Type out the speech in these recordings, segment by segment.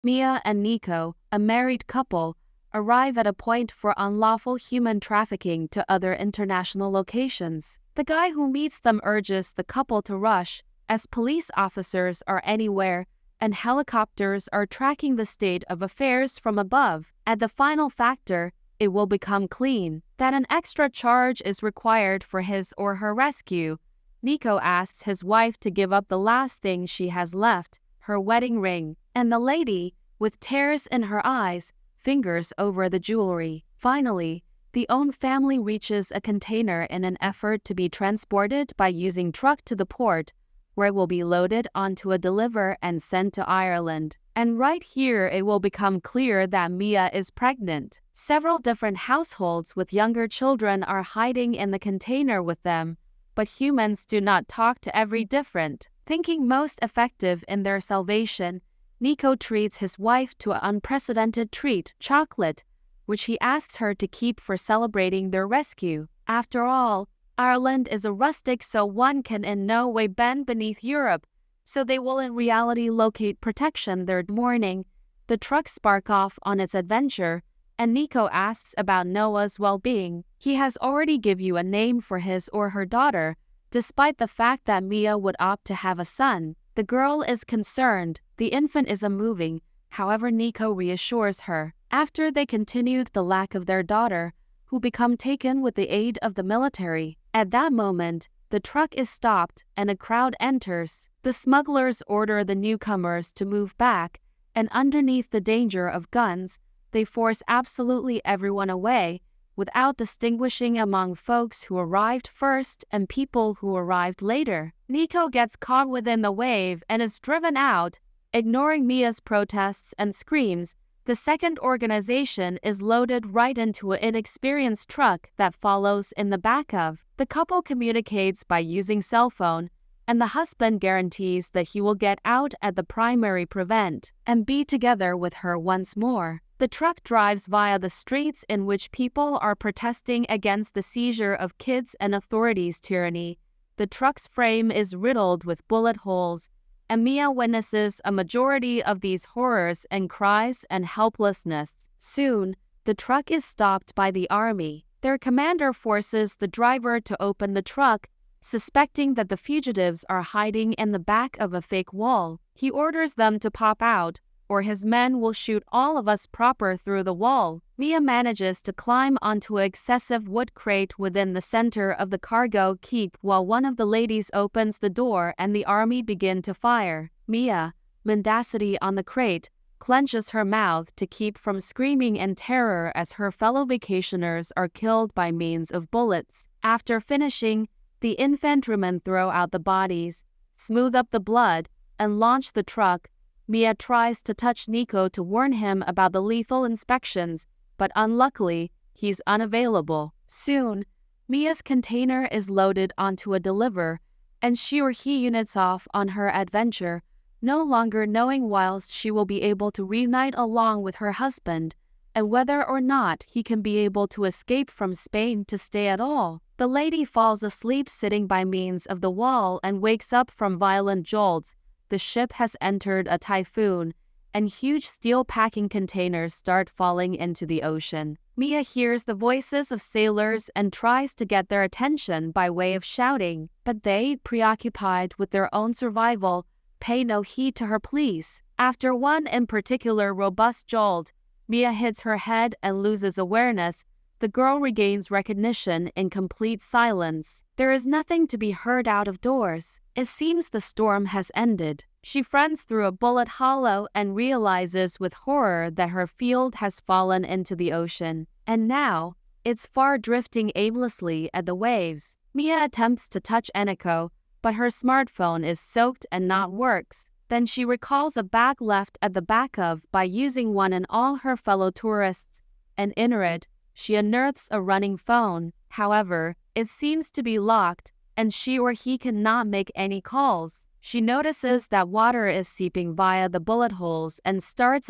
Mia and Nico, a married couple, arrive at a point for unlawful human trafficking to other international locations. The guy who meets them urges the couple to rush, as police officers are anywhere and helicopters are tracking the state of affairs from above. At the final factor, it will become clean that an extra charge is required for his or her rescue. Nico asks his wife to give up the last thing she has left, her wedding ring, and the lady, with tears in her eyes, fingers over the jewelry. Finally, the Own family reaches a container in an effort to be transported by using truck to the port, where it will be loaded onto a deliver and sent to Ireland. And right here it will become clear that Mia is pregnant. Several different households with younger children are hiding in the container with them, but humans do not talk to every different. Thinking most effective in their salvation, Nico treats his wife to an unprecedented treat, chocolate, which he asks her to keep for celebrating their rescue. After all, Ireland is a rustic, so one can in no way bend beneath Europe, so they will in reality locate protection. Third morning, the truck sparks off on its adventure, and Nico asks about Noah's well-being. He has already given you a name for his or her daughter, despite the fact that Mia would opt to have a son. The girl is concerned, the infant is moving, however Nico reassures her. After they continued the lack of their daughter, who become taken with the aid of the military. At that moment, the truck is stopped and a crowd enters. The smugglers order the newcomers to move back, and underneath the danger of guns, they force absolutely everyone away, without distinguishing among folks who arrived first and people who arrived later. Nico gets caught within the wave and is driven out, ignoring Mia's protests and screams. The second organization is loaded right into an inexperienced truck that follows in the back of. The couple communicates by using cell phone, and the husband guarantees that he will get out at the primary prevent and be together with her once more. The truck drives via the streets in which people are protesting against the seizure of kids and authorities' tyranny. The truck's frame is riddled with bullet holes, and Mia witnesses a majority of these horrors and cries and helplessness. Soon, the truck is stopped by the army. Their commander forces the driver to open the truck, suspecting that the fugitives are hiding in the back of a fake wall. He orders them to pop out, or his men will shoot all of us proper through the wall. Mia manages to climb onto an excessive wood crate within the center of the cargo keep while one of the ladies opens the door and the army begin to fire. Mia, mendacity on the crate, clenches her mouth to keep from screaming in terror as her fellow vacationers are killed by means of bullets. After finishing, the infantrymen throw out the bodies, smooth up the blood, and launch the truck. Mia tries to touch Nico to warn him about the lethal inspections, but unluckily, he's unavailable. Soon, Mia's container is loaded onto a deliver, and she or he units off on her adventure, no longer knowing whilst she will be able to reunite along with her husband, and whether or not he can be able to escape from Spain to stay at all. The lady falls asleep sitting by means of the wall and wakes up from violent jolts. The ship has entered a typhoon, and huge steel packing containers start falling into the ocean. Mia hears the voices of sailors and tries to get their attention by way of shouting, but they, preoccupied with their own survival, pay no heed to her pleas. After one in particular robust jolt, Mia hits her head and loses awareness. The girl regains recognition in complete silence. There is nothing to be heard out of doors. It seems the storm has ended. She runs through a bullet hollow and realizes with horror that her field has fallen into the ocean, and now it's far drifting aimlessly at the waves. Mia attempts to touch Eniko, but her smartphone is soaked and not works. Then she recalls a bag left at the back of by using one and all her fellow tourists, and in it, she unearths a running phone. However, it seems to be locked, and she or he cannot make any calls. She notices that water is seeping via the bullet holes and starts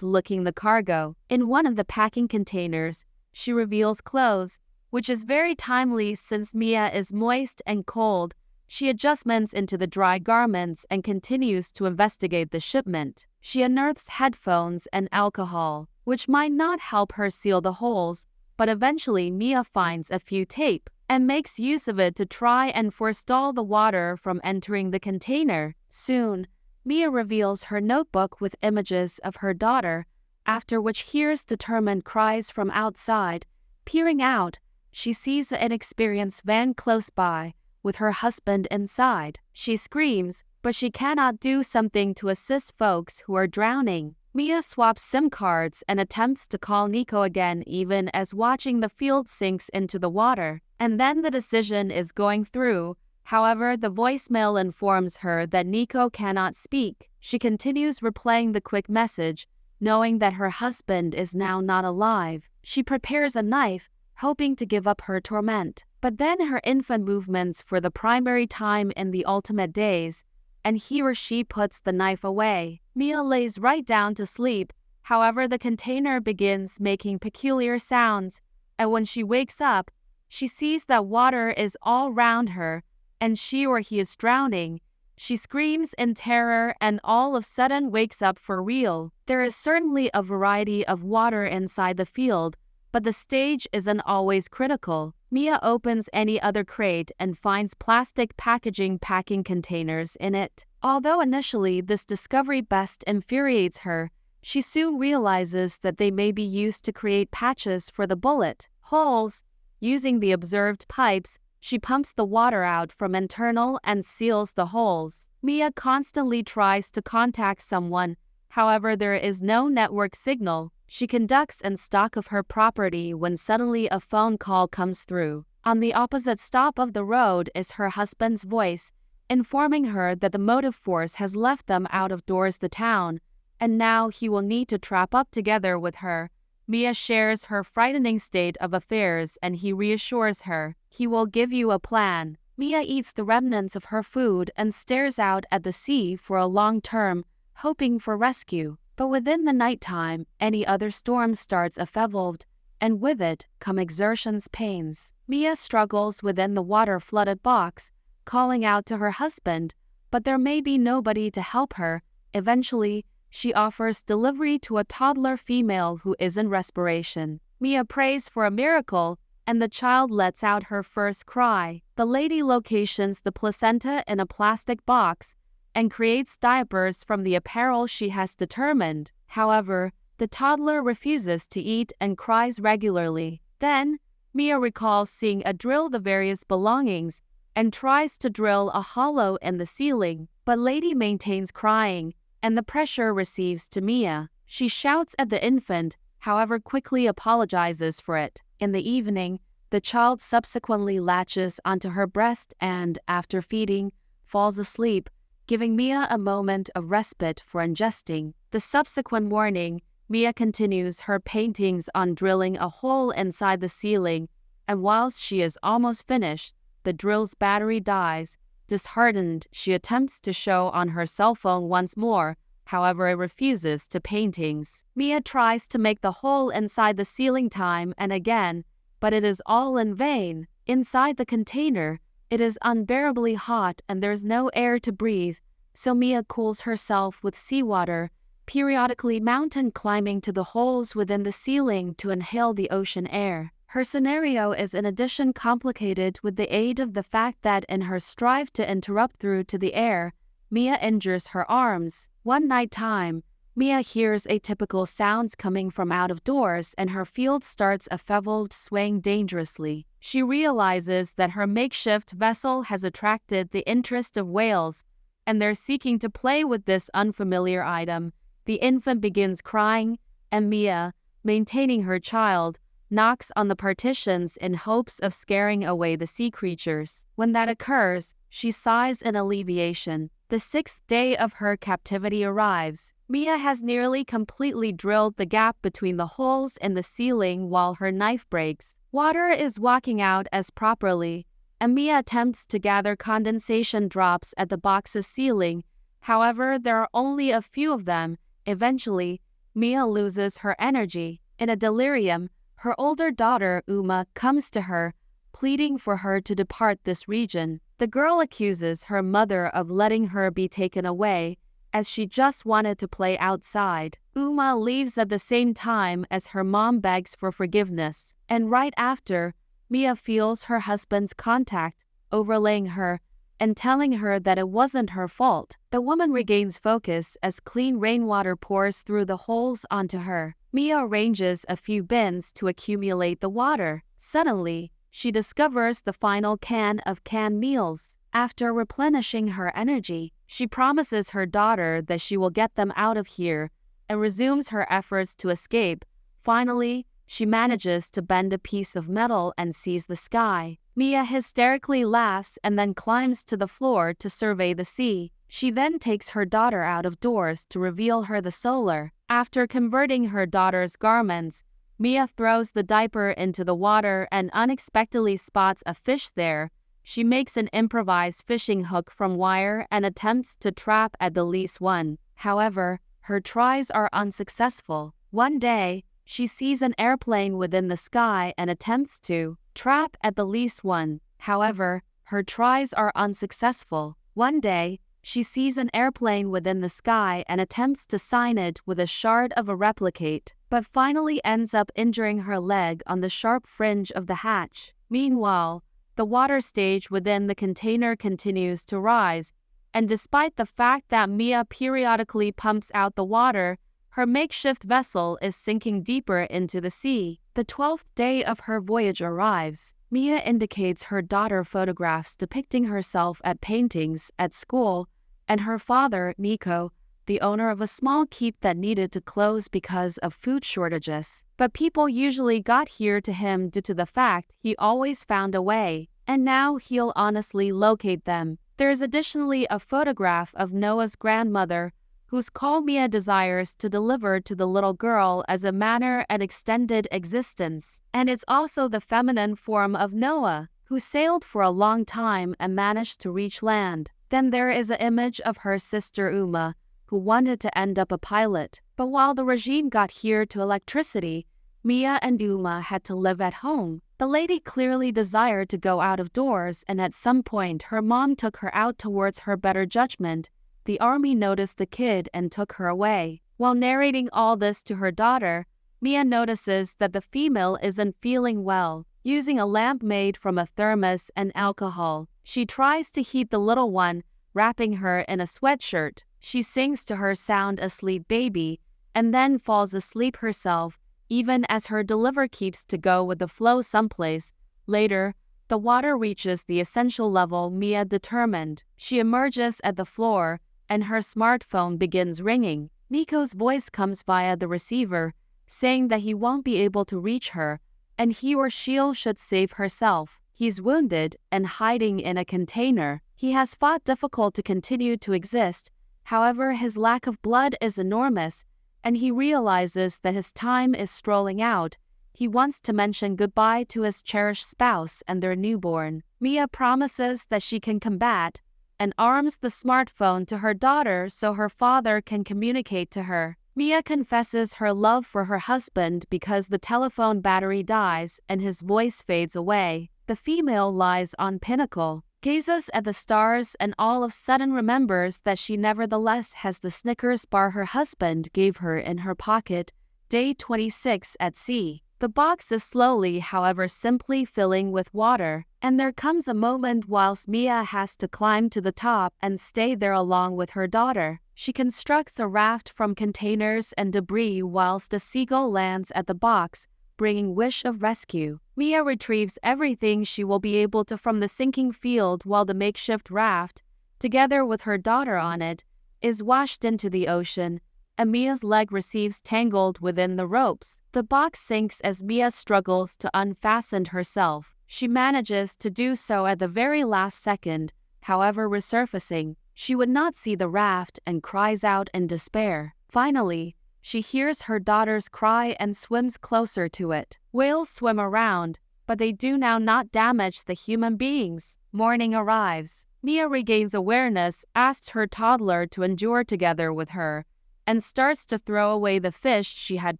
looking the cargo. In one of the packing containers, she reveals clothes, which is very timely since Mia is moist and cold, She adjustments into the dry garments and continues to investigate the shipment. She unearths headphones and alcohol, which might not help her seal the holes, but eventually Mia finds a few tape and makes use of it to try and forestall the water from entering the container. Soon, Mia reveals her notebook with images of her daughter, after which hears determined cries from outside. Peering out, she sees the inexperienced van close by, with her husband inside. She screams, but she cannot do something to assist folks who are drowning. Mia swaps SIM cards and attempts to call Nico again even as watching the field sinks into the water. And then the decision is going through. However, the voicemail informs her that Nico cannot speak. She continues replaying the quick message, knowing that her husband is now not alive. She prepares a knife, hoping to give up her torment. But then her infant movements for the primary time in the ultimate days, and he or she puts the knife away. Mia lays right down to sleep. However, the container begins making peculiar sounds, and when she wakes up, she sees that water is all around her, and she or he is drowning. She screams in terror and all of a sudden wakes up for real. There is certainly a variety of water inside the field, but the stage isn't always critical. Mia opens any other crate and finds plastic packaging packing containers in it. Although initially this discovery best infuriates her, she soon realizes that they may be used to create patches for the bullet holes. Using the observed pipes, she pumps the water out from internal and seals the holes. Mia constantly tries to contact someone, however there is no network signal. She conducts and stock of her property when suddenly a phone call comes through. On the opposite stop of the road is her husband's voice, informing her that the motive force has left them out of doors the town, and now he will need to trap up together with her. Mia shares her frightening state of affairs and he reassures her, he will give you a plan. Mia eats the remnants of her food and stares out at the sea for a long term, hoping for rescue. But within the nighttime, any other storm starts afeveled, and with it come exertion's pains. Mia struggles within the water-flooded box, calling out to her husband, but there may be nobody to help her. Eventually, she offers delivery to a toddler female who is in respiration. Mia prays for a miracle, and the child lets out her first cry. The lady locations the placenta in a plastic box and creates diapers from the apparel she has determined. However, the toddler refuses to eat and cries regularly. Then, Mia recalls seeing a drill the various belongings and tries to drill a hollow in the ceiling, but Lady maintains crying, and the pressure receives to Mia. She shouts at the infant, however quickly apologizes for it. In the evening, the child subsequently latches onto her breast and, after feeding, falls asleep, giving Mia a moment of respite for ingesting. The subsequent morning, Mia continues her paintings on drilling a hole inside the ceiling, and whilst she is almost finished, the drill's battery dies. Disheartened, she attempts to show on her cell phone once more, however it refuses to paintings. Mia tries to make the hole inside the ceiling time and again, but it is all in vain. Inside the container, it is unbearably hot and there's no air to breathe, so Mia cools herself with seawater, periodically mountain climbing to the holes within the ceiling to inhale the ocean air. Her scenario is in addition complicated with the aid of the fact that in her strive to interrupt through to the air, Mia injures her arms. One night time, Mia hears atypical sounds coming from out of doors and her field starts afeveled swaying dangerously. She realizes that her makeshift vessel has attracted the interest of whales, and they're seeking to play with this unfamiliar item. The infant begins crying, and Mia, maintaining her child, knocks on the partitions in hopes of scaring away the sea creatures. When that occurs, she sighs in alleviation. The 6th day of her captivity arrives. Mia has nearly completely drilled the gap between the holes in the ceiling while her knife breaks. Water is walking out as properly, and Mia attempts to gather condensation drops at the box's ceiling. However, there are only a few of them. Eventually, Mia loses her energy. In a delirium, her older daughter, Uma, comes to her, pleading for her to depart this region. The girl accuses her mother of letting her be taken away, as she just wanted to play outside. Uma leaves at the same time as her mom begs for forgiveness, and right after, Mia feels her husband's contact, overlaying her and telling her that it wasn't her fault. The woman regains focus as clean rainwater pours through the holes onto her. Mia arranges a few bins to accumulate the water. Suddenly, she discovers the final can of canned meals. After replenishing her energy, she promises her daughter that she will get them out of here and resumes her efforts to escape. Finally, she manages to bend a piece of metal and sees the sky. Mia hysterically laughs and then climbs to the floor to survey the sea. She then takes her daughter out of doors to reveal her the solar. After converting her daughter's garments, Mia throws the diaper into the water and unexpectedly spots a fish there. She makes an improvised fishing hook from wire and attempts to trap at least one. However, her tries are unsuccessful. One day, she sees an airplane within the sky and attempts to trap at least one. However, her tries are unsuccessful. One day, she sees an airplane within the sky and attempts to sign it with a shard of a replicate, but finally ends up injuring her leg on the sharp fringe of the hatch. Meanwhile, the water stage within the container continues to rise, and despite the fact that Mia periodically pumps out the water, her makeshift vessel is sinking deeper into the sea. The 12th day of her voyage arrives. Mia indicates her daughter photographs depicting herself at paintings at school, and her father, Nico, the owner of a small keep that needed to close because of food shortages. But people usually got here to him due to the fact he always found a way, and now he'll honestly locate them. There is additionally a photograph of Noah's grandmother, whose call Mia desires to deliver to the little girl as a manner and extended existence. And it's also the feminine form of Noah, who sailed for a long time and managed to reach land. Then there is an image of her sister Uma, who wanted to end up a pilot. But while the regime got here to electricity, Mia and Uma had to live at home. The lady clearly desired to go out of doors, and at some point her mom took her out towards her better judgment. The army noticed the kid and took her away. While narrating all this to her daughter, Mia notices that the female isn't feeling well. Using a lamp made from a thermos and alcohol, she tries to heat the little one, wrapping her in a sweatshirt. She sings to her sound asleep baby, and then falls asleep herself, even as her deliver keeps to go with the flow someplace. Later, the water reaches the essential level Mia determined. She emerges at the floor, and her smartphone begins ringing. Nico's voice comes via the receiver, saying that he won't be able to reach her, and he or she should save herself. He's wounded and hiding in a container. He has fought difficult to continue to exist. However, his lack of blood is enormous, and he realizes that his time is strolling out. He wants to mention goodbye to his cherished spouse and their newborn. Mia promises that she can combat, and arms the smartphone to her daughter so her father can communicate to her. Mia confesses her love for her husband because the telephone battery dies and his voice fades away. The female lies on pinnacle, gazes at the stars, and all of a sudden remembers that she nevertheless has the Snickers bar her husband gave her in her pocket. Day 26 at sea. The box is slowly, however simply, filling with water, and there comes a moment whilst Mia has to climb to the top and stay there along with her daughter. She constructs a raft from containers and debris whilst a seagull lands at the box, bringing wish of rescue. Mia retrieves everything she will be able to from the sinking field while the makeshift raft, together with her daughter on it, is washed into the ocean, and Mia's leg receives tangled within the ropes. The box sinks as Mia struggles to unfasten herself. She manages to do so at the very last second, however resurfacing. She would not see the raft and cries out in despair. Finally, she hears her daughter's cry and swims closer to it. Whales swim around, but they do now not damage the human beings. Morning arrives. Mia regains awareness, asks her toddler to endure together with her, and starts to throw away the fish she had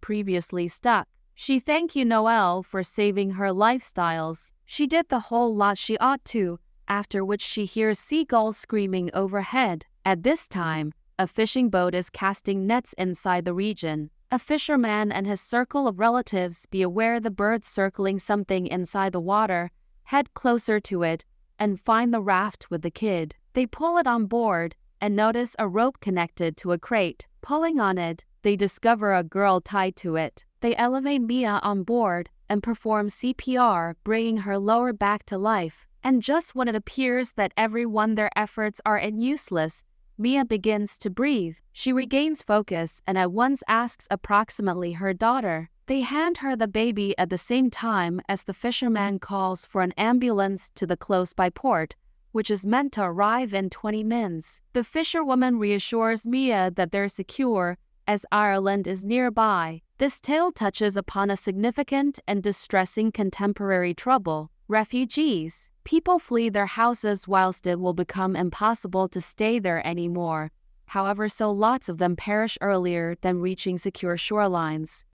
previously stuck. She thanks Noelle for saving her lifestyles. She did the whole lot she ought to, after which she hears seagulls screaming overhead. At this time, a fishing boat is casting nets inside the region. A fisherman and his circle of relatives be aware the birds circling something inside the water, head closer to it, and find the raft with the kid. They pull it on board and notice a rope connected to a crate. Pulling on it, they discover a girl tied to it. They elevate Mia on board and perform CPR, bringing her lower back to life. And just when it appears that their efforts are useless, Mia begins to breathe. She regains focus and at once asks approximately her daughter. They hand her the baby at the same time as the fisherman calls for an ambulance to the close-by port, which is meant to arrive in 20 minutes. The fisherwoman reassures Mia that they're secure, as Ireland is nearby. This tale touches upon a significant and distressing contemporary trouble: refugees. People flee their houses whilst it will become impossible to stay there anymore. However, so lots of them perish earlier than reaching secure shorelines.